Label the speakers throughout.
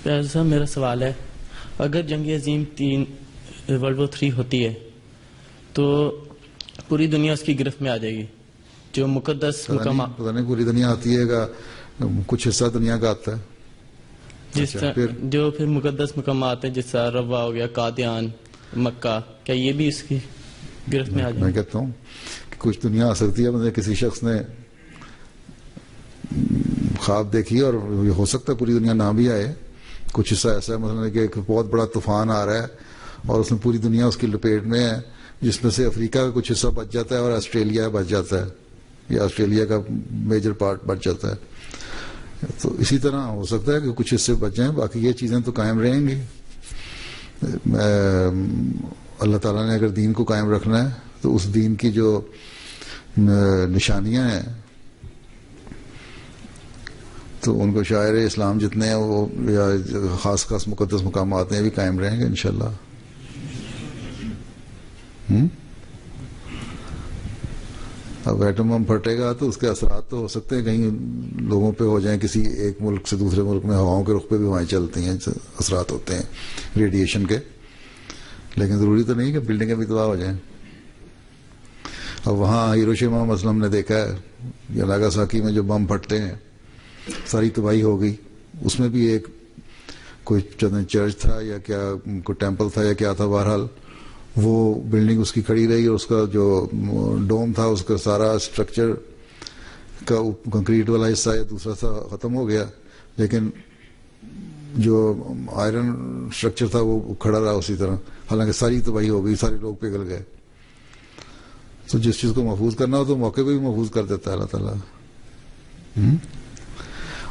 Speaker 1: ایسا میرا سوال ہے، اگر جنگ عظیم 3 ورلڈ وار 3 ہوتی ہے تو پوری دنیا اس کی گرفت میں آ جائے گی، جو مقدس مقامات
Speaker 2: پتہ نہیں پوری دنیا آتی ہے کہ کچھ حصہ دنیا کا آتا ہے،
Speaker 1: جس جو پھر مقدس مقامات ہیں، جس طرح روا ہو گیا، قادیان، مکہ، کیا یہ بھی اس کی گرفت میں آ جائیں؟
Speaker 2: میں کہتا ہوں کہ کچھ دنیا آ سکتی ہے، مطلب کسی شخص نے خواب دیکھی اور یہ ہو سکتا ہے پوری دنیا نہ بھی آئے، کچھ حصہ ایسا ہے مثلا کہ ایک بہت بڑا طوفان آ رہا ہے اور اس میں پوری دنیا اس کی لپیٹ میں ہے، جس میں سے افریقہ کا کچھ حصہ بچ جاتا ہے اور آسٹریلیا بچ جاتا ہے، یا آسٹریلیا کا میجر پارٹ بچ جاتا ہے. تو اسی طرح ہو سکتا ہے کہ کچھ حصے بچ جائیں، باقی یہ چیزیں تو قائم رہیں گی. اللہ تعالیٰ نے اگر دین کو قائم رکھنا ہے تو اس دین کی جو نشانیاں ہیں تو ان کو شاعر اسلام جتنے ہیں وہ یا خاص خاص مقدس مقامات ہیں بھی قائم رہیں گے انشاءاللہ. اب ایٹم بم پھٹے گا تو اس کے اثرات تو ہو سکتے ہیں کہیں لوگوں پہ ہو جائیں، کسی ایک ملک سے دوسرے ملک میں ہواؤں کے رخ پہ بھی ہوائیں چلتی ہیں، اثرات ہوتے ہیں ریڈیشن کے، لیکن ضروری تو نہیں کہ بلڈنگیں بھی تباہ ہو جائیں. اب وہاں ہیروشیما مثلا ہم نے دیکھا ہے یا ناگاساکی میں جو بم پھٹتے ہیں ساری تباہی ہو گئی، اس میں بھی ایک کوئی چرچ تھا یا کیا کوئی ٹیمپل تھا یا کیا تھا، بہرحال وہ بلڈنگ اس کی کھڑی رہی اور اس کا جو ڈوم تھا اس کا سارا اسٹرکچر کا کنکریٹ والا حصہ یا دوسرا سا ختم ہو گیا، لیکن جو آئرن اسٹرکچر تھا وہ کھڑا رہا اسی طرح، حالانکہ ساری تباہی ہو گئی، سارے لوگ پگھل گئے. تو جس چیز کو محفوظ کرنا ہو تو موقع کو بھی محفوظ کر دیتا ہے اللہ تعالیٰ.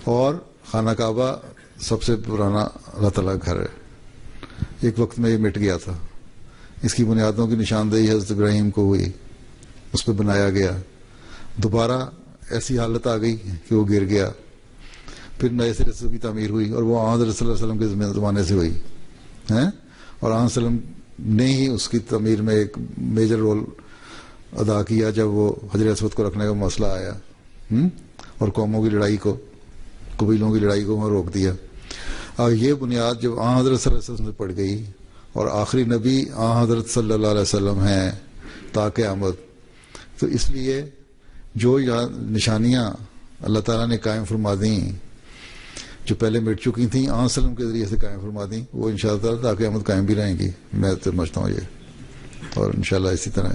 Speaker 2: اور خانہ کعبہ سب سے پرانا اللہ تعالیٰ کا گھر ہے، ایک وقت میں یہ مٹ گیا تھا، اس کی بنیادوں کی نشاندہی حضرت ابراہیم کو ہوئی، اس پہ بنایا گیا، دوبارہ ایسی حالت آ گئی کہ وہ گر گیا، پھر نئے سرے سے کی تعمیر ہوئی اور وہ حضرت صلی اللہ علیہ وسلم کے زمانے سے ہوئی ہیں، اور آن وسلم نے ہی اس کی تعمیر میں ایک میجر رول ادا کیا جب وہ حجر اسود کو رکھنے کا مسئلہ آیا اور قوموں کی لڑائی کو، قبیلوں کی لڑائی کو وہاں روک دیا. اور یہ بنیاد جب حضرت صلی اللہ علیہ وسلم سے پڑ گئی اور آخری نبی حضرت صلی اللہ علیہ وسلم ہیں تا قیامت، تو اس لیے جو نشانیاں اللہ تعالیٰ نے قائم فرما دیں جو پہلے مٹ چکی تھیں وسلم کے ذریعے سے قائم فرما دیں، وہ انشاءاللہ تا قیامت قائم بھی رہیں گی. میں سمجھتا ہوں یہ، اور انشاءاللہ اسی طرح